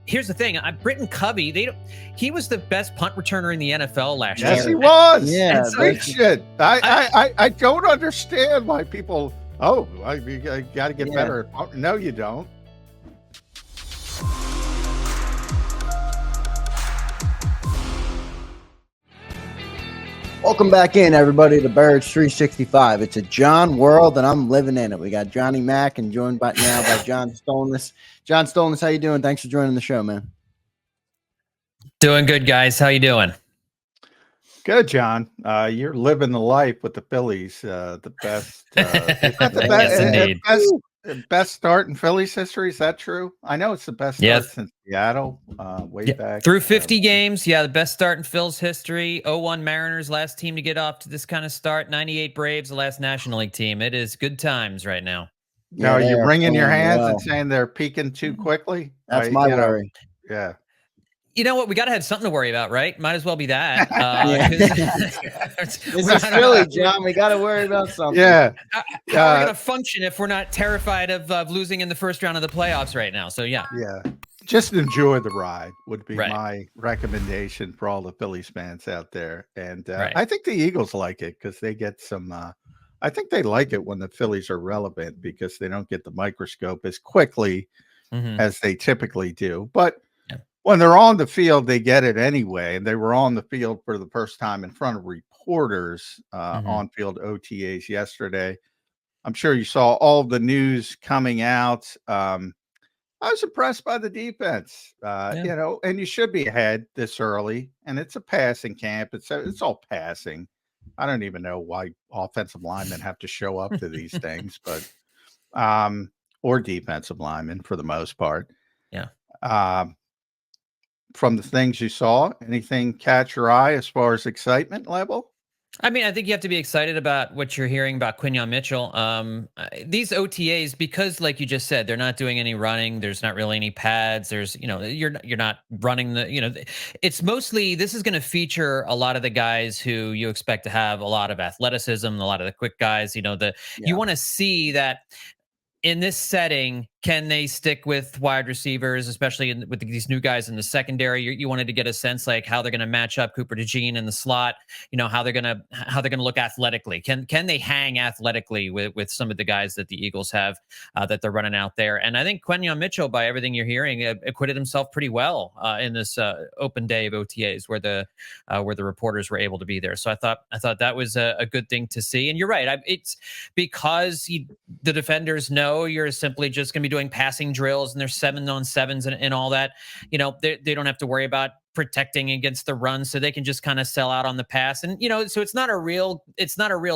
here's the thing. Britton Covey, he was the best punt returner in the NFL last year. Yes, he was. Yeah, great shit. I don't understand why people. Oh, you got to get better. No, you don't. Welcome back in, everybody, to Birds 365. It's a John world, and I'm living in it. We got Johnny Mack and joined by John Stolnis. John Stolnis, how you doing? Thanks for joining the show, man. Doing good, guys. How you doing? Good, John. You're living the life with the Phillies. The best. Best start in Phillies history. Is that true? I know it's the best start since Seattle, way back. Through 50 games, the best start in Phil's history. 0-1 Mariners, last team to get off to this kind of start. 98 Braves, the last National League team. It is good times right now. Now, are you wringing your hands and saying they're peaking too quickly? That's my worry. Yeah. You know what? We got to have something to worry about, right? Might as well be that. This is Philly, John. We got to worry about something. Yeah. How are we going to function if we're not terrified of losing in the first round of the playoffs right now? So, yeah. Yeah. Just enjoy the ride would be my recommendation for all the Phillies fans out there. And I think the Eagles like it because they get some I think they like it when the Phillies are relevant because they don't get the microscope as quickly as they typically do. But when they're on the field, they get it anyway. And they were on the field for the first time in front of reporters on field OTAs yesterday. I'm sure you saw all the news coming out. I was impressed by the defense, you know, and you should be ahead this early. And it's a passing camp. It's all passing. I don't even know why offensive linemen have to show up to these things, but or defensive linemen for the most part. Yeah. From the things you saw, anything catch your eye as far as excitement level? I mean, I think you have to be excited about what you're hearing about Quinyon Mitchell. These OTAs, because like you just said, they're not doing any running. There's not really any pads. There's, you know, you're not running the, you know, it's mostly, this is going to feature a lot of the guys who you expect to have a lot of athleticism, a lot of the quick guys, you know, you want to see that in this setting, can they stick with wide receivers, especially with these new guys in the secondary? You wanted to get a sense like how they're going to match up Cooper DeJean in the slot. You know how they're going to look athletically. Can they hang athletically with some of the guys that the Eagles have that they're running out there? And I think Quinyon Mitchell, by everything you're hearing, acquitted himself pretty well in this open day of OTAs where the reporters were able to be there. So I thought that was a good thing to see. And you're right. It's because the defenders know you're simply just going to be doing passing drills and there's 7-on-7s and all that. You know, they don't have to worry about protecting against the run, so they can just kind of sell out on the pass. And, you know, so it's not a real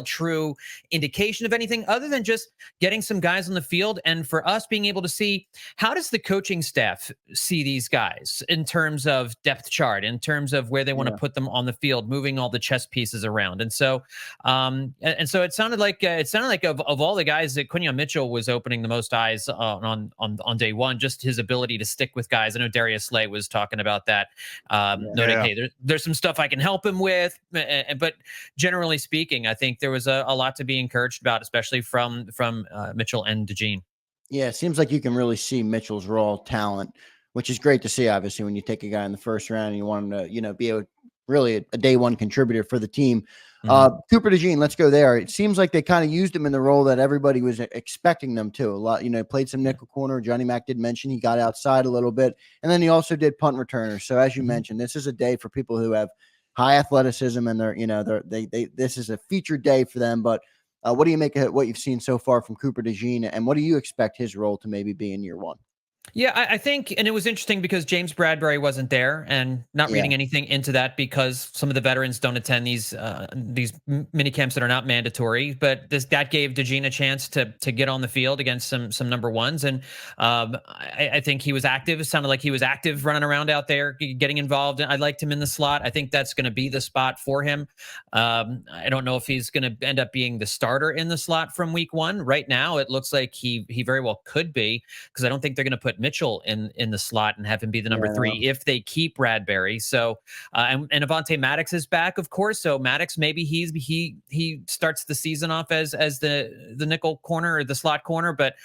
true indication of anything other than just getting some guys on the field. And for us being able to see, how does the coaching staff see these guys in terms of depth chart, in terms of where they want to put them on the field, moving all the chess pieces around. And so it sounded like of all the guys that Quinyon Mitchell was opening the most eyes on day one, just his ability to stick with guys. I know Darius Slay was talking about that. Noting, hey, there's some stuff I can help him with, but generally speaking, I think there was a lot to be encouraged about, especially from Mitchell and DeJean. Yeah, it seems like you can really see Mitchell's raw talent, which is great to see. Obviously, when you take a guy in the first round and you want him to, you know, be really a day one contributor for the team. Cooper DeJean, let's go there. It seems like they kind of used him in the role that everybody was expecting them to. A lot, you know, played some nickel corner. Johnny Mack did mention he got outside a little bit, and then he also did punt returner. So as you mentioned, this is a day for people who have high athleticism, and this is a featured day for them. But what do you make of what you've seen so far from Cooper DeJean, and what do you expect his role to maybe be in year one? Yeah, I think, and it was interesting because James Bradbury wasn't there, and not reading anything into that because some of the veterans don't attend these mini camps that are not mandatory. But that gave DeJean a chance to get on the field against some number ones, and I think he was active. It sounded like he was active running around out there, getting involved. And I liked him in the slot. I think that's going to be the spot for him. I don't know if he's going to end up being the starter in the slot from week one. Right now, it looks like he very well could be, because I don't think they're going to put Mitchell in the slot and have him be the number 3 if they keep Bradbury. So and Avonte Maddox is back, of course. So Maddox, maybe he starts the season off as the nickel corner or the slot corner, but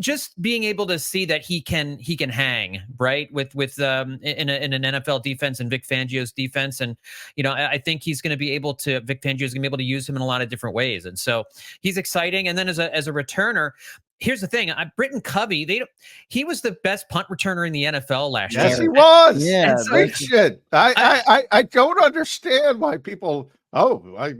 just being able to see that he can hang right with in an NFL defense and Vic Fangio's defense, and I think he's going to be able to. Vic Fangio is going to be able to use him in a lot of different ways, and so he's exciting. And then as a returner, here's the thing: Britton Covey, he was the best punt returner in the NFL last year. Yes, he was. Yeah, so, shit. I don't understand why people. I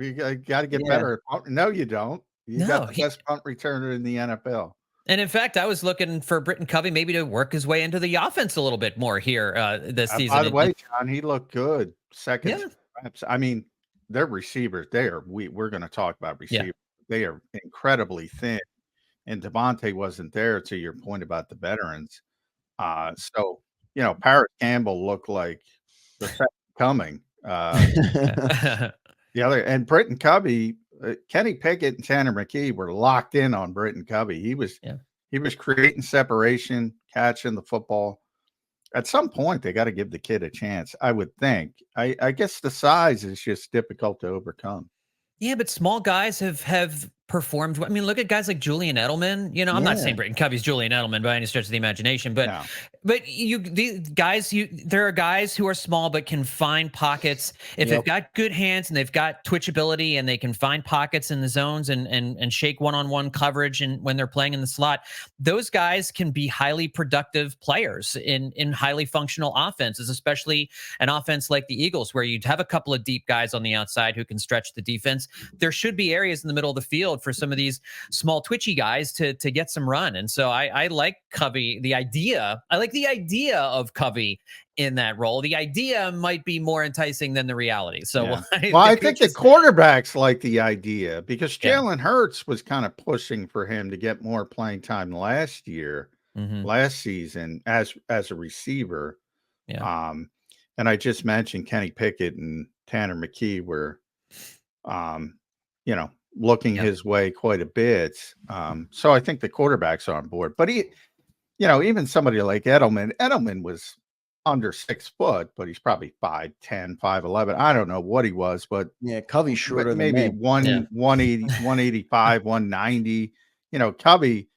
got to get better at punt. No, you don't. You got the best punt returner in the NFL. And in fact, I was looking for Britton Covey maybe to work his way into the offense a little bit more here this season. By the way, John, he looked good. Second, I mean, their receivers. We're going to talk about receivers. Yeah. They are incredibly thin, and Devontae wasn't there. To your point about the veterans, so Paris Campbell looked like the second coming. The other and Britton Covey. Kenny Pickett and Tanner McKee were locked in on Britton Covey. He was creating separation, catching the football. At some point, they got to give the kid a chance, I would think. I guess the size is just difficult to overcome. Yeah, but small guys have performed. I mean, look at guys like Julian Edelman. I'm not saying Britton Covey's Julian Edelman by any stretch of the imagination, but there are guys who are small but can find pockets if they've got good hands and they've got twitchability and they can find pockets in the zones and shake one-on-one coverage and when they're playing in the slot. Those guys can be highly productive players in highly functional offenses, especially an offense like the Eagles, where you'd have a couple of deep guys on the outside who can stretch the defense. There should be areas in the middle of the field for some of these small twitchy guys to get some run. And so I like Covey, I like the idea of Covey in that role. The idea might be more enticing than the reality. So I think the quarterbacks like the idea because Jalen Hurts was kind of pushing for him to get more playing time last season as a receiver. Yeah. And I just mentioned Kenny Pickett and Tanner McKee were looking his way quite a bit. So I think the quarterbacks are on board. But even somebody like Edelman was under 6 foot, but he's probably 5'10", 5'11". I don't know what he was, but Covey's shorter maybe than 180, 185, 190. Covey,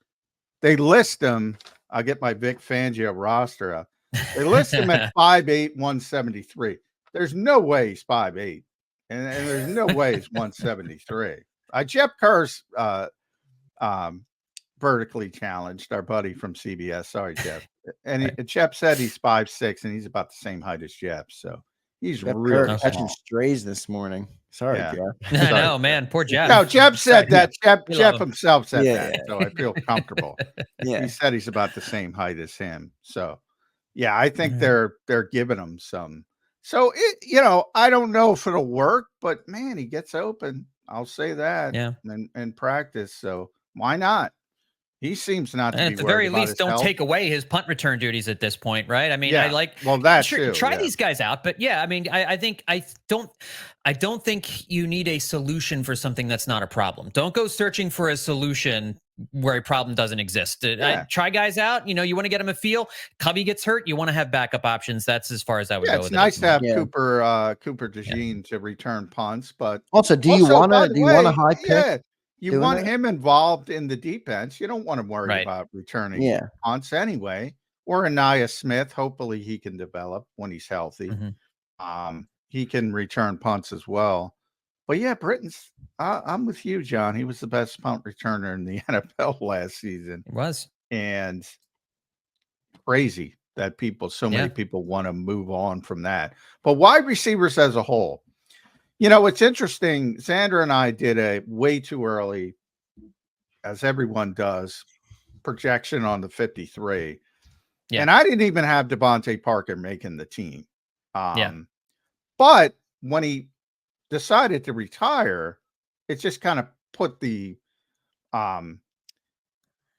they list him. I'll get my Vic Fangio roster up. They list him at 5'8", 173. There's no way he's 5'8". And there's no way he's 173. Jeff Kerr's vertically challenged, our buddy from CBS. Sorry, Jeff. And Jeff said he's 5'6", and he's about the same height as Jeff. So he's really catching strays this morning. Sorry, Jeff. I know, man. Poor Jeff. No, Jeff said that. Jeff himself said that. So I feel comfortable. He said he's about the same height as him. So, I think they're giving him some. So, I don't know if it'll work, but, man, he gets open. I'll say that. Yeah. And practice. So, why not? He seems not to be at the very least, don't take away his punt return duties at this point, right? I mean, try these guys out. But, I mean, I don't think you need a solution for something that's not a problem. Don't go searching for a solution where a problem doesn't exist. Try guys out. You want to get them a feel. Covey gets hurt. You want to have backup options. That's as far as I would go. It's nice to have Cooper DeJean to return punts, but also, do you want a high pick? Yeah, you want him involved in the defense. You don't want to worry about returning punts anyway. Or Anaya Smith. Hopefully, he can develop when he's healthy. He can return punts as well. But Britton's. I'm with you, John. He was the best punt returner in the NFL last season. It was, and crazy that many people want to move on from that. But wide receivers as a whole, it's interesting. Xander and I did a way too early, as everyone does, projection on the 53. Yeah. And I didn't even have Devontae Parker making the team. But when he decided to retire, it just kind of put the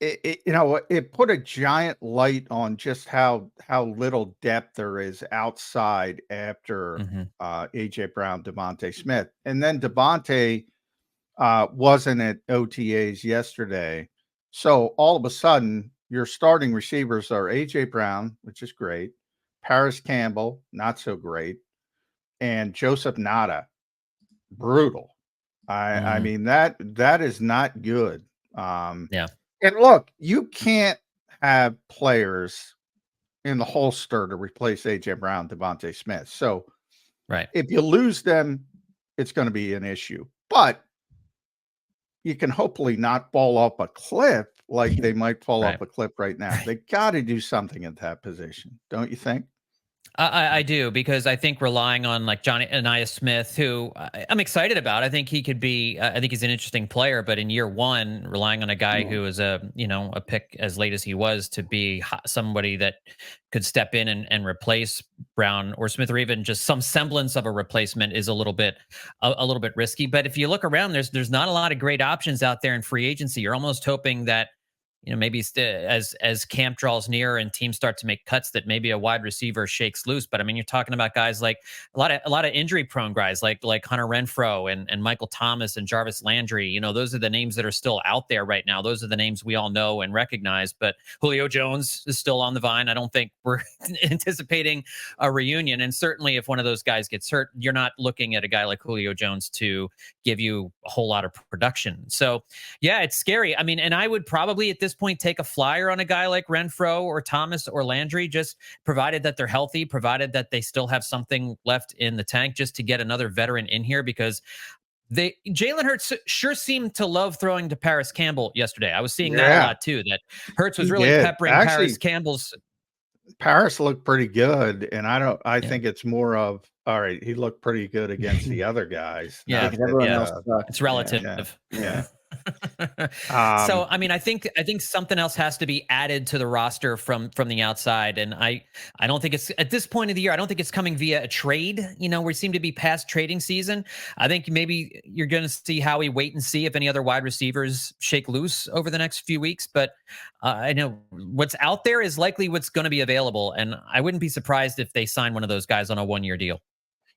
it put a giant light on just how little depth there is outside after AJ Brown, Devontae Smith. And then Devontae wasn't at OTAs yesterday. So all of a sudden your starting receivers are AJ Brown, which is great, Paris Campbell, not so great, and Joseph Nada, brutal. I mean, that is not good. And look, you can't have players in the holster to replace AJ Brown, Devontae Smith. So right. if you lose them, it's going to be an issue. But you can hopefully not fall off a cliff like they might fall off a cliff right now. They got to do something at that position, don't you think? I do, because I think relying on like Johnny Anaya Smith, who I'm excited about. I think he could be. I think he's an interesting player, but in year one, relying on a guy who is a pick as late as he was to be somebody that could step in and replace Brown or Smith, or even just some semblance of a replacement, is a little bit risky. But if you look around, there's not a lot of great options out there in free agency. You're almost hoping that, maybe as camp draws near and teams start to make cuts, that maybe a wide receiver shakes loose. But I mean, you're talking about guys like a lot of injury prone guys like Hunter Renfrow and Michael Thomas and Jarvis Landry. Those are the names that are still out there right now. Those are the names we all know and recognize. But Julio Jones is still on the vine. I don't think we're anticipating a reunion. And certainly if one of those guys gets hurt, you're not looking at a guy like Julio Jones to give you a whole lot of production. So yeah, it's scary. I mean, and I would probably at this point take a flyer on a guy like Renfrow or Thomas or Landry, just provided that they're healthy, provided that they still have something left in the tank, just to get another veteran in here, because Jalen Hurts sure seemed to love throwing to Paris Campbell yesterday. I was seeing that a lot too, that Hurts was really peppering Paris Campbell's. Paris looked pretty good, and I think it's more of, all right, he looked pretty good against the other guys. It's relative. Yeah. So I mean, I think something else has to be added to the roster from the outside, and I don't think it's, at this point of the year, I don't think it's coming via a trade. We seem to be past trading season. I think maybe you're going to see Howie wait and see if any other wide receivers shake loose over the next few weeks. But I know what's out there is likely what's going to be available, and I wouldn't be surprised if they sign one of those guys on a 1-year deal.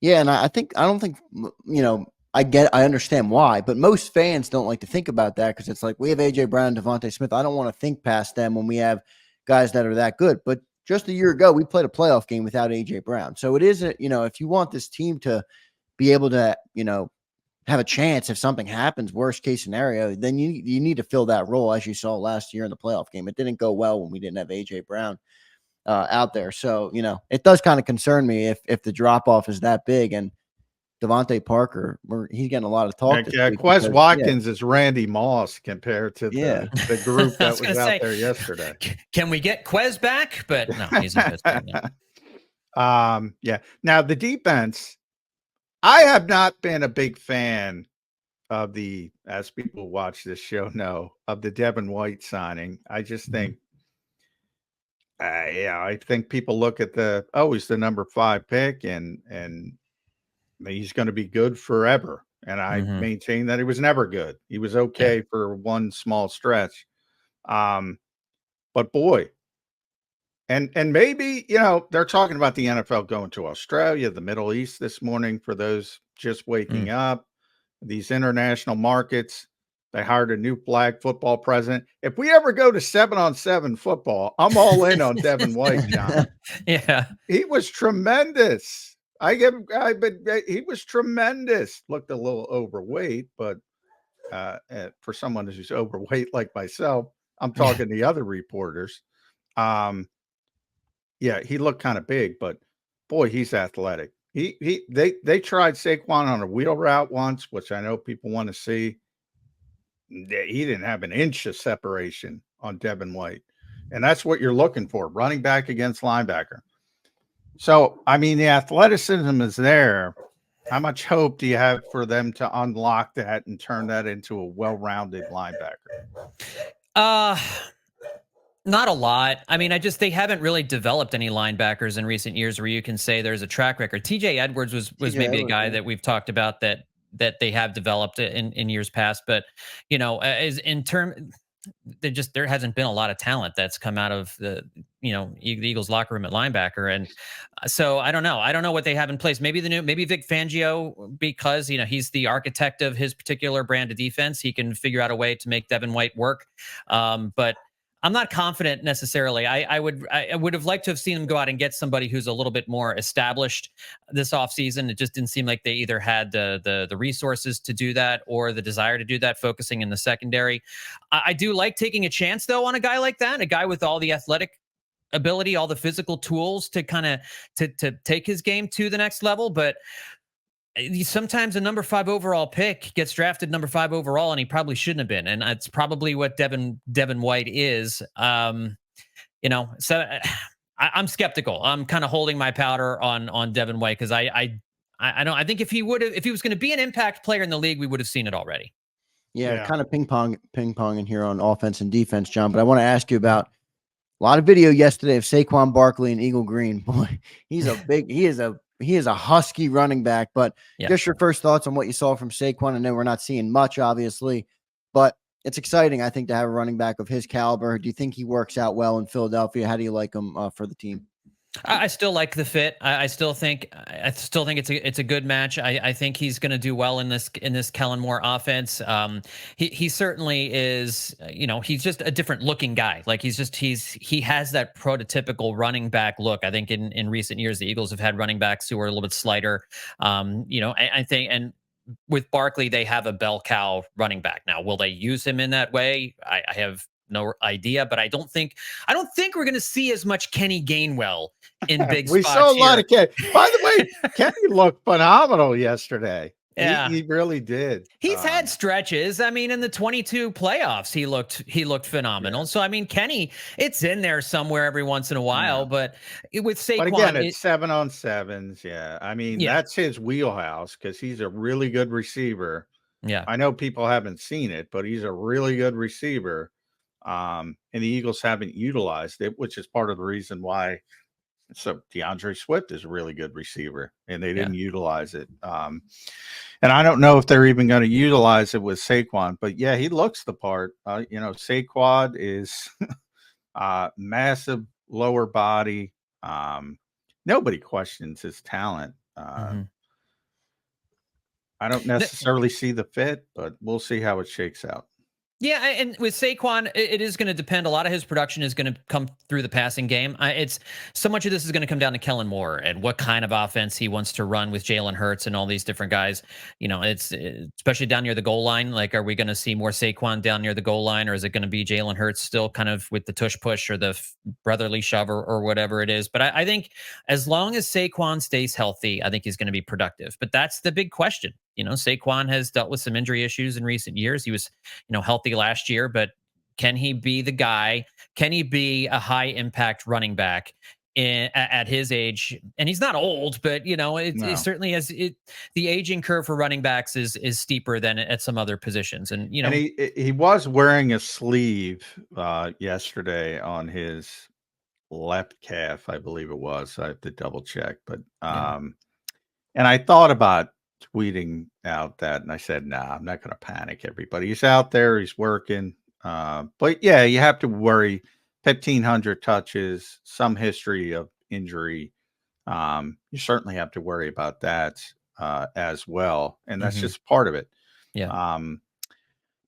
Yeah, and I don't think I understand why, but most fans don't like to think about that, because it's like, we have AJ Brown, Devontae Smith. I don't want to think past them when we have guys that are that good. But just a year ago, we played a playoff game without AJ Brown. So it isn't, if you want this team to be able to, have a chance if something happens, worst case scenario, then you need to fill that role, as you saw last year in the playoff game. It didn't go well when we didn't have AJ Brown out there. So, it does kind of concern me if the drop off is that big. And Devontae Parker, he's getting a lot of talk. Quez Watkins is Randy Moss compared to the group that was out there yesterday. Can we get Quez back? But no, he's not. Now the defense, I have not been a big fan of as people who watch this show know, of the Devin White signing. I just think, I think people look at he's the number 5 pick, and he's going to be good forever. And I maintain that he was never good. He was okay for one small stretch. But boy, and maybe, they're talking about the NFL going to Australia, the Middle East this morning, for those just waking up, these international markets. They hired a new flag football president. If we ever go to 7-on-7 football, I'm all in on Devin White, John. Yeah. He was tremendous. But he was tremendous. Looked a little overweight, but for someone who's overweight like myself, I'm talking the other reporters. He looked kind of big, but boy, he's athletic. They tried Saquon on a wheel route once, which I know people want to see. He didn't have an inch of separation on Devin White, and that's what you're looking for: running back against linebacker. So, I mean, the athleticism is there. How much hope do you have for them to unlock that and turn that into a well-rounded linebacker? Not a lot. I mean, they haven't really developed any linebackers in recent years where you can say there's a track record. TJ Edwards was maybe a guy that we've talked about that they have developed in years past, but there hasn't been a lot of talent that's come out of the Eagles locker room at linebacker. And so I don't know what they have in place. Maybe Vic Fangio, because he's the architect of his particular brand of defense, he can figure out a way to make Devin White work. But I'm not confident necessarily. I would have liked to have seen them go out and get somebody who's a little bit more established this offseason. It just didn't seem like they either had the resources to do that or the desire to do that, focusing in the secondary. I do like taking a chance though on a guy like that, a guy with all the athletic ability, all the physical tools to kind of to take his game to the next level. But sometimes a number 5 overall pick gets drafted number 5 overall, and he probably shouldn't have been. And it's probably what Devin White is. So I'm skeptical. I'm kind of holding my powder on Devin White because I don't. I think if he was going to be an impact player in the league, we would have seen it already. Yeah, kind of ping pong in here on offense and defense, John. But I want to ask you about a lot of video yesterday of Saquon Barkley and Eagle Green. Boy, he is a husky running back. But just your first thoughts on what you saw from Saquon. I know we're not seeing much, obviously, but it's exciting, I think, to have a running back of his caliber. Do you think he works out well in Philadelphia? How do you like him for the team? I still like the fit. I still think it's a good match. I think he's going to do well in this Kellen Moore offense. He certainly is. He's just a different looking guy. Like he has that prototypical running back look. I think in recent years the Eagles have had running backs who are a little bit slighter. I think and with Barkley they have a bell cow running back. Now will they use him in that way? I have no idea, but I don't think we're going to see as much Kenny Gainwell in big spots. We saw a lot of Kenny. By the way, Kenny looked phenomenal yesterday. Yeah, he really did. He's had stretches. I mean, in the 22 playoffs, he looked phenomenal. Yeah. So I mean, Kenny, it's in there somewhere every once in a while. But with Saquon, but again, it's 7-on-7s. Yeah, I mean that's his wheelhouse because he's a really good receiver. Yeah, I know people haven't seen it, but he's a really good receiver. And the Eagles haven't utilized it, which is part of the reason why. So DeAndre Swift is a really good receiver, and they didn't utilize it. And I don't know if they're even going to utilize it with Saquon, but yeah, he looks the part. Saquon is massive lower body. Nobody questions his talent. I don't necessarily see the fit, but we'll see how it shakes out. Yeah, and with Saquon, it is going to depend. A lot of his production is going to come through the passing game. It's so much of this is going to come down to Kellen Moore and what kind of offense he wants to run with Jalen Hurts and all these different guys. It's especially down near the goal line. Like, are we going to see more Saquon down near the goal line, or is it going to be Jalen Hurts still kind of with the tush push or the brotherly shove or whatever it is? But I think as long as Saquon stays healthy, I think he's going to be productive. But that's the big question. Saquon has dealt with some injury issues in recent years. He was, healthy last year, but can he be the guy? Can he be a high impact running back at his age? And he's not old, but it certainly has the aging curve for running backs is steeper than at some other positions. And and he was wearing a sleeve yesterday on his left calf, I believe it was. I have to double check, but and I thought about tweeting out that, and I said, nah, I'm not going to panic everybody. He's out there, he's working. But yeah, you have to worry. 1,500 touches, some history of injury. You certainly have to worry about that as well. And that's just part of it. Yeah.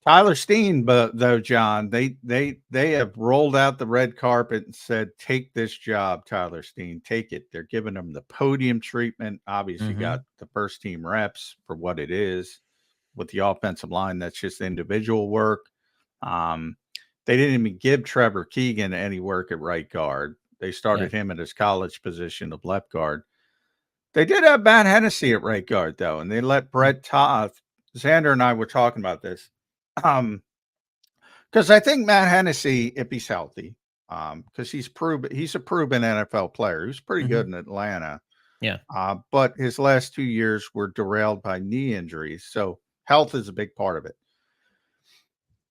Tyler Steen, though, John, they have rolled out the red carpet and said, take this job, Tyler Steen, take it. They're giving him the podium treatment. Obviously got the first team reps for what it is with the offensive line. That's just individual work. They didn't even give Trevor Keegan any work at right guard. They started him at his college position of left guard. They did have Matt Hennessy at right guard, though, and they let Brett Toth. Xander and I were talking about this. Because I think Matt Hennessy, if he's healthy, because he's a proven NFL player. He was pretty good in Atlanta. Yeah. But his last 2 years were derailed by knee injuries. So health is a big part of it.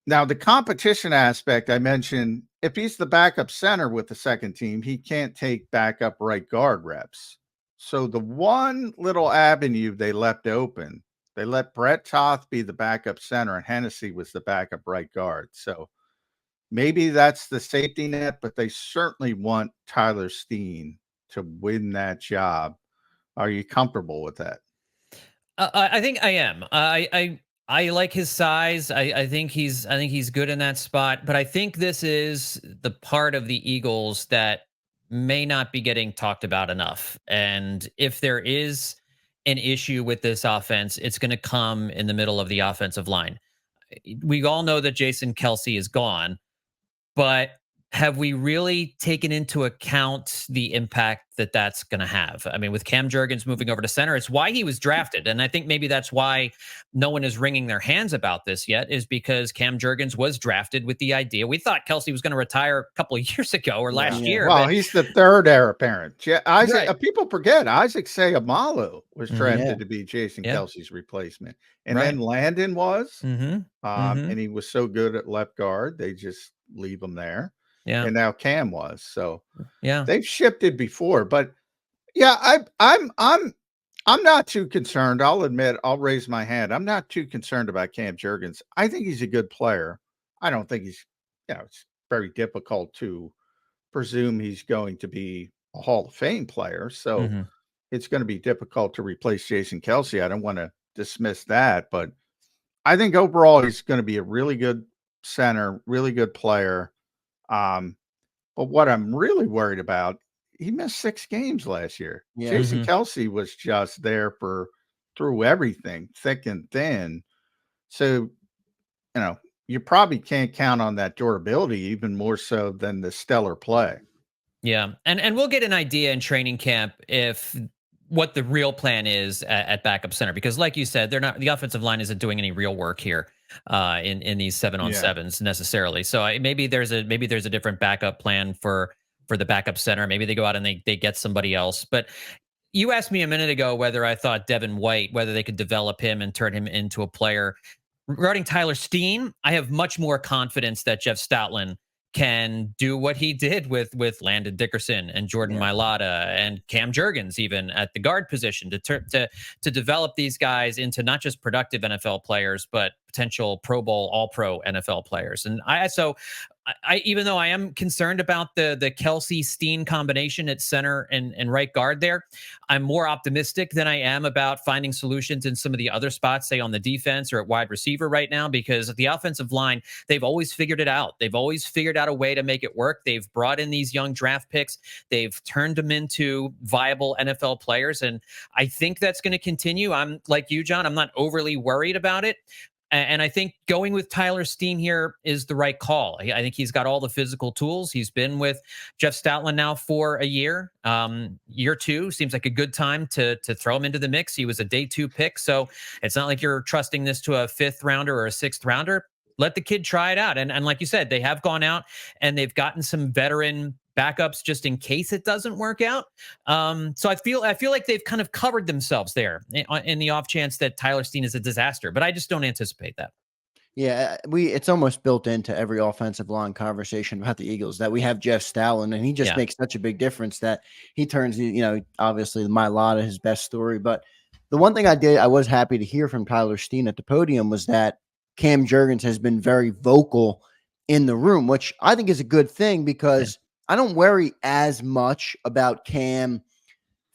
Now, the competition aspect I mentioned, if he's the backup center with the second team, he can't take backup right guard reps. So the one little avenue they left open, they let Brett Toth be the backup center and Hennessy was the backup right guard. So maybe that's the safety net, but they certainly want Tyler Steen to win that job. Are you comfortable with that? I think I am. I like his size. I think he's good in that spot. But I think this is the part of the Eagles that may not be getting talked about enough. And if there is an issue with this offense, it's going to come in the middle of the offensive line. We all know that Jason Kelce is gone, but have we really taken into account the impact that that's going to have? I mean, with Cam Jurgens moving over to center, it's why he was drafted. And I think maybe that's why no one is wringing their hands about this yet, is because Cam Jurgens was drafted with the idea. We thought Kelce was going to retire a couple of years ago or last year. Well, he's the third heir apparent. Isaac, people forget Isaac Seumalo was drafted to be Jason Kelce's replacement. And then Landon was. And he was so good at left guard, they just leave him there. Yeah. And now Cam was. So they've shifted before. But I'm not too concerned. I'll admit, I'll raise my hand. I'm not too concerned about Cam Jurgens. I think he's a good player. I don't think he's, it's very difficult to presume he's going to be a Hall of Fame player. So it's going to be difficult to replace Jason Kelce. I don't want to dismiss that, but I think overall he's going to be a really good center, really good player. But what I'm really worried about, he missed 6 games last year. Jason Kelce was just there through everything, thick and thin. So, you probably can't count on that durability even more so than the stellar play. Yeah. And we'll get an idea in training camp what the real plan is at backup center, because like you said, the offensive line isn't doing any real work here in these 7-on-7s necessarily. So maybe there's a different backup plan for the backup center. Maybe they go out and they get somebody else. But you asked me a minute ago whether I thought Devin White, whether they could develop him and turn him into a player. Regarding Tyler Steen, I have much more confidence that Jeff Stoutland can do what he did with Landon Dickerson and Jordan Mailata and Cam Jurgens, even at the guard position, to develop these guys into not just productive NFL players, but potential Pro Bowl, All-Pro NFL players. And I even though I am concerned about the Kelce Steen combination at center and right guard there, I'm more optimistic than I am about finding solutions in some of the other spots, say on the defense or at wide receiver right now, because the offensive line, they've always figured it out. They've always figured out a way to make it work. They've brought in these young draft picks. They've turned them into viable NFL players. And I think that's going to continue. I'm like you, John, I'm not overly worried about it. And I think going with Tyler Steen here is the right call. I think he's got all the physical tools. He's been with Jeff Stoutland now for a year. Year 2 seems like a good time to throw him into the mix. He was a day 2 pick, so it's not like you're trusting this to a 5th rounder or a 6th rounder. Let the kid try it out. And like you said, they have gone out and they've gotten some veteran backups just in case it doesn't work out. So I feel like they've kind of covered themselves there in the off chance that Tyler Steen is a disaster, but I just don't anticipate that. Yeah, it's almost built into every offensive line conversation about the Eagles that we have Jeff Stoutland, and he just makes such a big difference that he turns, obviously Mailata his best story. But the one thing I was happy to hear from Tyler Steen at the podium was that Cam Jurgens has been very vocal in the room, which I think is a good thing, because I don't worry as much about Cam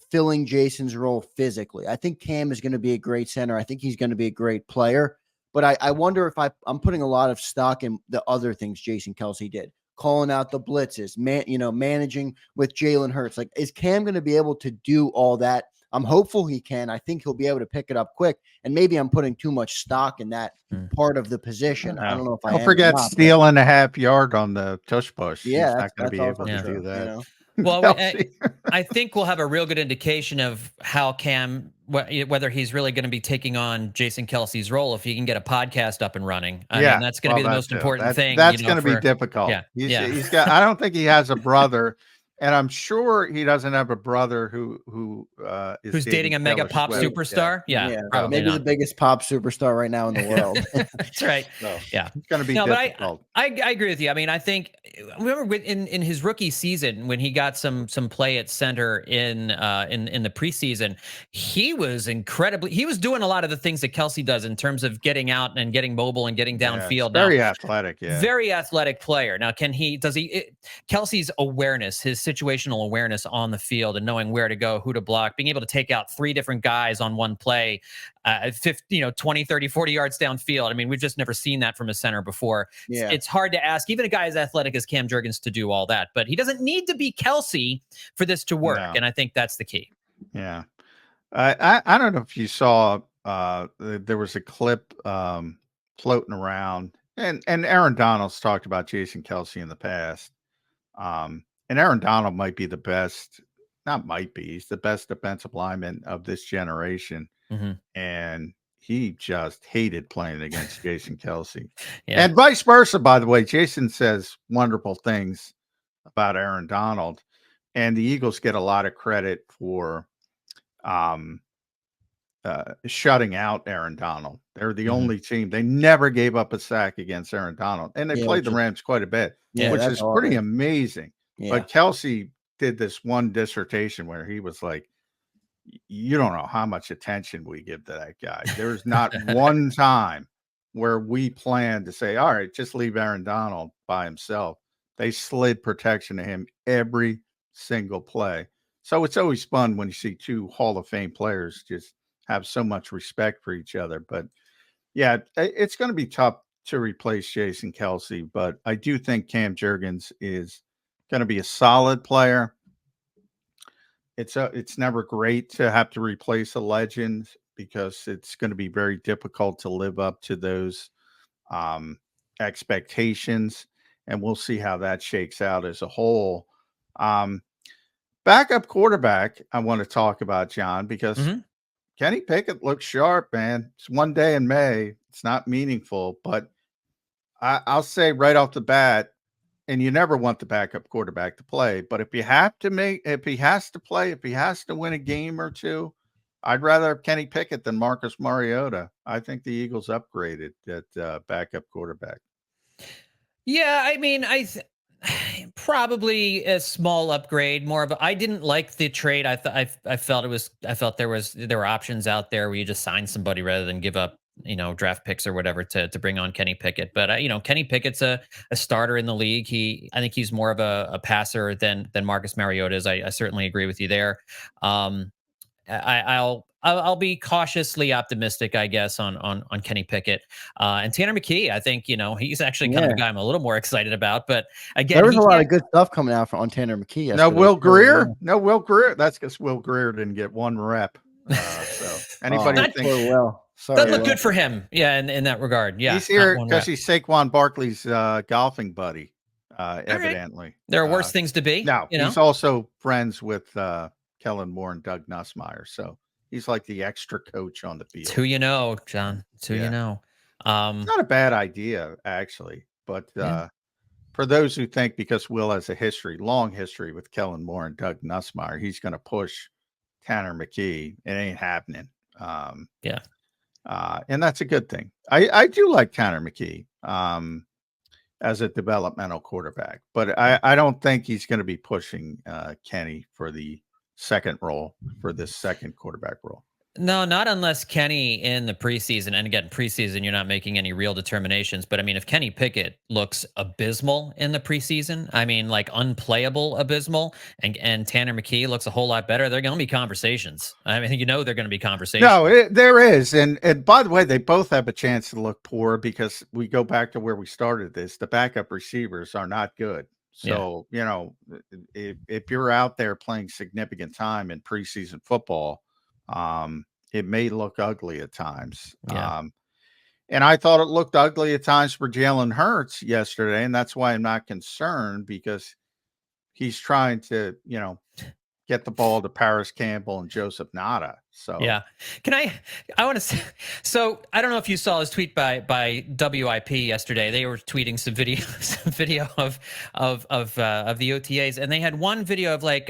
filling Jason's role physically. I think Cam is going to be a great center. I think he's going to be a great player. But I wonder if I'm putting a lot of stock in the other things Jason Kelce did, calling out the blitzes, managing with Jalen Hurts. Like, is Cam going to be able to do all that? I'm hopeful he can. I think he'll be able to pick it up quick. And maybe I'm putting too much stock in that part of the position. I don't know if I don't forget stealing a half yard on the tush push. Yeah, he's not going to be able to do that. Well, I think we'll have a real good indication of how Cam, whether he's really going to be taking on Jason Kelce's role, if he can get a podcast up and running. I mean, that's going to be the most important thing. That's going to be difficult. He's got. I don't think he has a brother. And I'm sure he doesn't have a brother who's dating a mega pop superstar. Yeah, maybe the biggest pop superstar right now in the world. That's right. So, yeah, it's going to be difficult. But I agree with you. I mean, I think remember in his rookie season when he got some play at center in the preseason, he was incredibly. He was doing a lot of the things that Kelce does in terms of getting out and getting mobile and getting downfield. Very athletic. Yeah, very athletic player. Now, Kelce's awareness, his situational awareness on the field and knowing where to go, who to block, being able to take out 3 different guys on one play, 20, 30, 40 yards downfield. I mean, we've just never seen that from a center before. Yeah. It's hard to ask even a guy as athletic as Cam Jurgens to do all that, but he doesn't need to be Kelsey for this to work. No. And I think that's the key. Yeah. I don't know if you saw, there was a clip floating around, and Aaron Donald's talked about Jason Kelsey in the past. And Aaron Donald might be the best, not might be, he's the best defensive lineman of this generation. Mm-hmm. And he just hated playing against Jason Kelsey. Yeah. And vice versa, by the way. Jason says wonderful things about Aaron Donald. And the Eagles get a lot of credit for shutting out Aaron Donald. They're the only team. They never gave up a sack against Aaron Donald. And they played the Rams quite a bit, which is pretty amazing. Yeah. But Kelsey did this one dissertation where he was like, you don't know how much attention we give to that guy. There's not one time where we planned to say, all right, just leave Aaron Donald by himself. They slid protection to him every single play. So it's always fun when you see 2 Hall of Fame players just have so much respect for each other. But yeah, it's going to be tough to replace Jason Kelsey, but I do think Cam Jurgens is going to be a solid player. It's never great to have to replace a legend because it's going to be very difficult to live up to those expectations, and we'll see how that shakes out as a whole. Backup quarterback, I want to talk about, John, because Kenny Pickett looks sharp, man. It's one day in May. It's not meaningful, but I'll say right off the bat, and you never want the backup quarterback to play, but if he has to play, if he has to win a game or two, I'd rather have Kenny Pickett than Marcus Mariota. I think the Eagles upgraded at backup quarterback. Yeah, I mean, probably a small upgrade. More of I didn't like the trade. I felt there were options out there where you just sign somebody rather than give up draft picks or whatever to bring on Kenny Pickett. But Kenny Pickett's a starter in the league. I think he's more of a passer than Marcus Mariota is. I certainly agree with you there. I'll be cautiously optimistic, I guess, on Kenny Pickett and Tanner McKee. I think he's actually kind of a guy I'm a little more excited about. But again, there was a lot of good stuff coming out on Tanner McKee yesterday. No Will Greer. No Will Greer. That's because Will Greer didn't get one rep. So anybody think that looked good for him. Yeah, in that regard. Yeah, he's here because he's Saquon Barkley's golfing buddy. Evidently, right. There are worse things to be. No, he's also friends with Kellen Moore and Doug Nussmeier. So he's like the extra coach on the field. It's who you know, John. It's who you know. It's not a bad idea, actually. But for those who think because Will has a long history with Kellen Moore and Doug Nussmeier, he's going to push Tanner McKee, it ain't happening. And that's a good thing. I do like Tanner McKee as a developmental quarterback, but I don't think he's going to be pushing Kenny for the second role, for this second quarterback role. No, not unless Kenny in the preseason, and again, preseason, you're not making any real determinations. But I mean, if Kenny Pickett looks abysmal in the preseason, I mean, like unplayable abysmal, and Tanner McKee looks a whole lot better, there are going to be conversations. I mean, they're going to be conversations. No, there is. And by the way, they both have a chance to look poor because we go back to where we started this. The backup receivers are not good. So, if you're out there playing significant time in preseason football, it may look ugly at times. And I thought it looked ugly at times for Jalen Hurts yesterday. And that's why I'm not concerned, because he's trying to, get the ball to Paris Campbell and Joseph Nada. So I want to say, so I don't know if you saw his tweet by WIP yesterday. They were tweeting some video of the OTAs, and they had one video of like,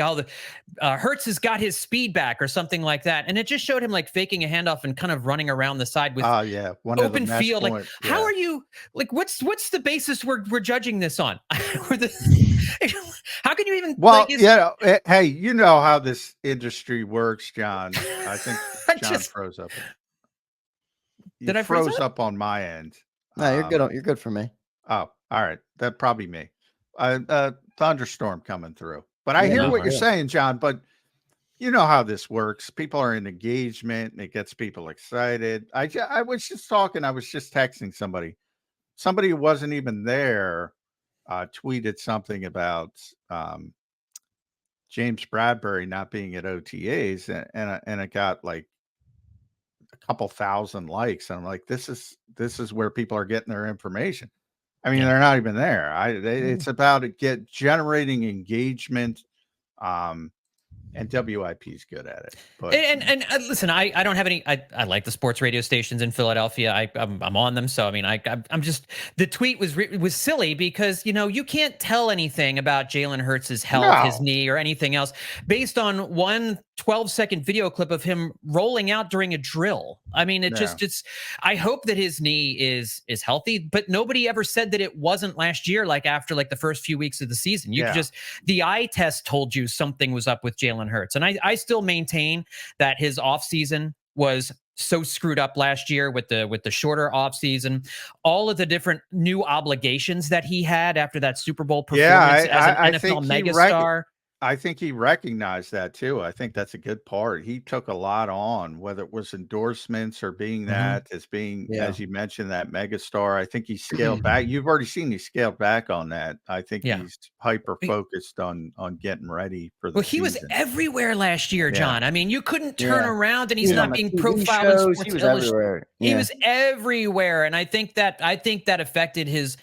Hurts has got his speed back or something like that, and it just showed him like faking a handoff and kind of running around the side with open field. Like, how are you? Like, what's the basis we're judging this on? How can you even? Well, hey, you know how this industry works, John. I think John froze up. Did I froze up on my end? No, you're good. You're good for me. Oh, all right. That probably me. Thunderstorm coming through. But I hear what you're saying, John, but you know how this works. People are in engagement and it gets people excited. I was just texting somebody. Somebody who wasn't even there tweeted something about James Bradbury not being at OTAs, and it got like a couple thousand likes. And I'm like, this is where people are getting their information. I mean, they're not even there. It's about generating engagement. And WIP is good at it. But and listen, I don't have any. I like the sports radio stations in Philadelphia. I'm on them, so I mean, I'm just, the tweet was silly because you can't tell anything about Jalen Hurts' health, his knee, or anything else based on one 12-second video clip of him rolling out during a drill. I mean, I hope that his knee is healthy, but nobody ever said that it wasn't last year. Like after the first few weeks of the season, the eye test told you something was up with Jalen Hurts. And I still maintain that his offseason was so screwed up last year with the shorter offseason, all of the different new obligations that he had after that Super Bowl performance as an NFL megastar. I think he recognized that too. I think that's a good part. He took a lot on, whether it was endorsements or being as you mentioned, that megastar. I think he scaled back. You've already seen he scaled back on that. I think he's hyper focused on getting ready for the season. He was everywhere last year, John. I mean, you couldn't turn around and he's not being profiled in Sports Illustrated. He was everywhere. And I think that affected his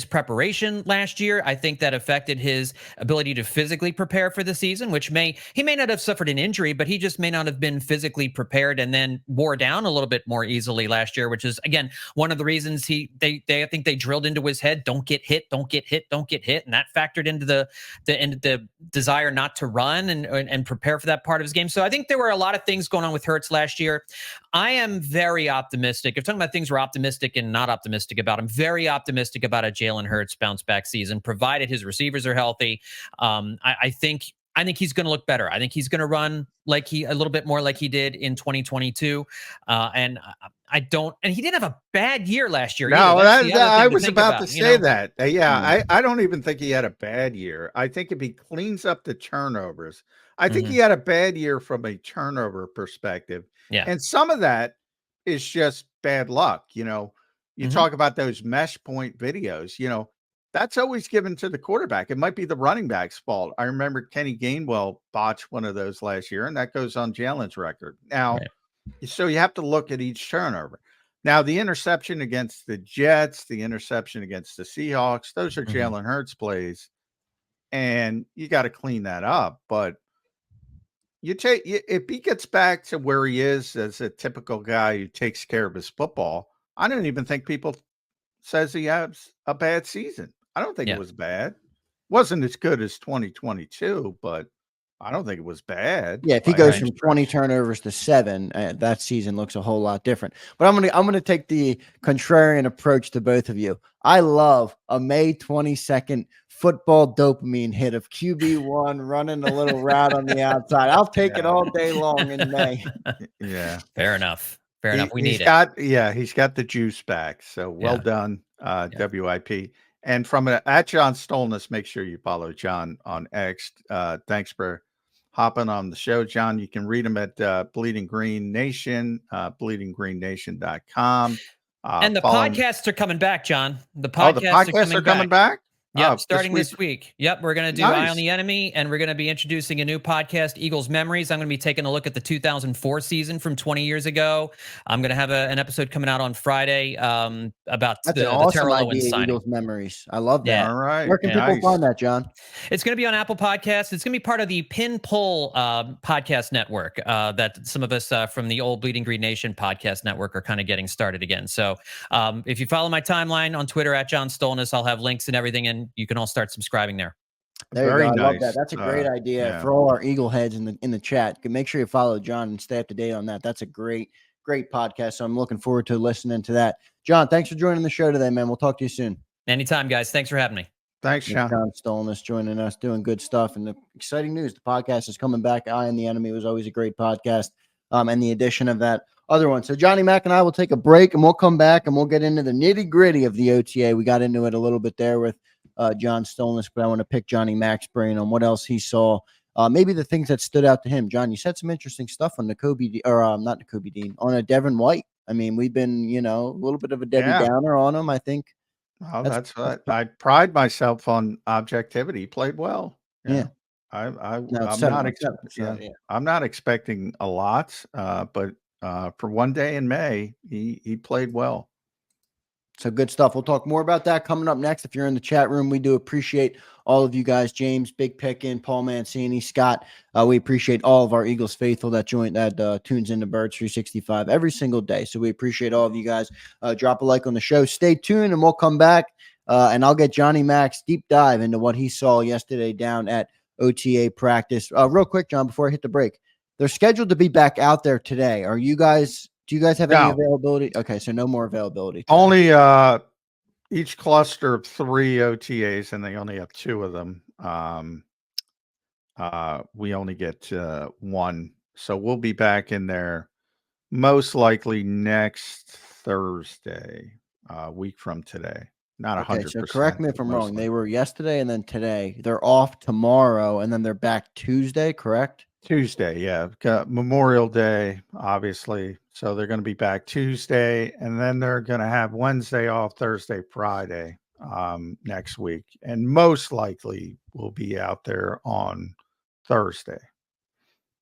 preparation last year. I think that affected his ability to physically prepare for the season, which he may not have suffered an injury, but he just may not have been physically prepared and then wore down a little bit more easily last year, which is, again, one of the reasons I think they drilled into his head, don't get hit. And that factored into the desire not to run and prepare for that part of his game. So I think there were a lot of things going on with Hurts last year. I am very optimistic. If talking about things we're optimistic and not optimistic about, I'm very optimistic about a Jalen Hurts bounce back season, provided his receivers are healthy. I think he's going to look better. I think he's going to run a little bit more like he did in 2022. And he didn't have a bad year last year. No, I was about to say that. I don't even think he had a bad year. I think if he cleans up the turnovers, I think he had a bad year from a turnover perspective. Yeah. And some of that is just bad luck. You talk about those mesh point videos, that's always given to the quarterback. It might be the running back's fault. I remember Kenny Gainwell botched one of those last year, and that goes on Jalen's record. Now, so you have to look at each turnover. Now, the interception against the Jets, the interception against the Seahawks, those are Jalen Hurts plays, and you got to clean that up. But if he gets back to where he is as a typical guy who takes care of his football, I don't even think people says he has a bad season. I don't think it was bad. Wasn't as good as 2022, but I don't think it was bad. Yeah, if he goes from 20 turnovers to 7, that season looks a whole lot different. But I'm gonna take the contrarian approach to both of you. I love a May 22nd football dopamine hit of QB1 running a little route on the outside. I'll take it all day long in May. Yeah, fair enough. Fair enough. He's got the juice back. So well done, WIP. And from at John Stolnis, make sure you follow John on X. Thanks for hopping on the show, John. You can read him at Bleeding Green Nation, bleedinggreennation.com. And the podcasts are coming back, John. The podcasts are coming back? Yep, starting this week. Yep, we're going to do Eye on the Enemy, and we're going to be introducing a new podcast, Eagles Memories. I'm going to be taking a look at the 2004 season from 20 years ago. I'm going to have an episode coming out on Friday about the Terrell Owens signing. Eagles Memories. I love that. Yeah. All right. Where can people find that, John? It's going to be on Apple Podcasts. It's going to be part of the Pin Pull podcast network that some of us from the old Bleeding Green Nation podcast network are kind of getting started again. So if you follow my timeline on Twitter at John Stolnis, I'll have links and everything, and you can all start subscribing there. There you go. I love that. That's a great idea for all our Eagle heads in the chat. Make sure you follow John and stay up to date on that. That's a great podcast. So I'm looking forward to listening to that. John, thanks for joining the show today, man. We'll talk to you soon. Anytime, guys. Thanks for having me. Thanks, John. John Stolnis joining us, doing good stuff. And the exciting news, the podcast is coming back. Eye on the Enemy was always a great podcast. And the addition of that other one. So Johnny Mac and I will take a break, and we'll come back and we'll get into the nitty gritty of the OTA. We got into it a little bit there with John Stolnis, but I want to pick Johnny Mac's brain on what else he saw. Maybe the things that stood out to him. John, you said some interesting stuff on the Covey, not the Covey Dean, on a Devin White. I mean, we've been, a little bit of a Debbie Downer on him, I think. Well, that's what I pride myself on objectivity. He played well. Yeah. I'm not expecting a lot, but for one day in May, he played well. So good stuff. We'll talk more about that coming up next. If you're in the chat room, we do appreciate all of you guys. James, Big Pickin, Paul Mancini, Scott. We appreciate all of our Eagles faithful that tunes into Birds 365 every single day. So we appreciate all of you guys. Drop a like on the show. Stay tuned, and we'll come back, and I'll get Johnny Mac's deep dive into what he saw yesterday down at OTA practice. Real quick, John, before I hit the break, they're scheduled to be back out there today. Do you guys have any availability? Okay, so no more availability today. Only each cluster of 3 OTAs, and they only have 2 of them. We only get 1, so we'll be back in there most likely next Thursday, a week from today. Not 100%. So correct me if I'm wrong. They were yesterday and then today. They're off tomorrow, and then they're back Tuesday, correct? Tuesday, yeah. Got Memorial Day, obviously. So they're going to be back Tuesday, and then they're going to have Wednesday off, Thursday, Friday next week. And most likely we'll be out there on Thursday.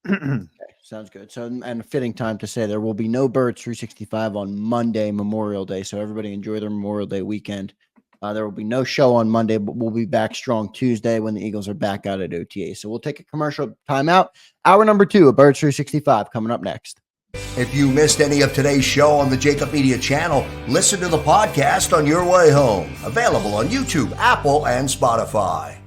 Okay, sounds good. So, and a fitting time to say there will be no Birds 365 on Monday, Memorial Day. So everybody enjoy their Memorial Day weekend. There will be no show on Monday, but we'll be back strong Tuesday when the Eagles are back out at OTA. So we'll take a commercial timeout. Hour number 2 of Birds 365 coming up next. If you missed any of today's show on the JAKIB Media channel, listen to the podcast on your way home. Available on YouTube, Apple, and Spotify.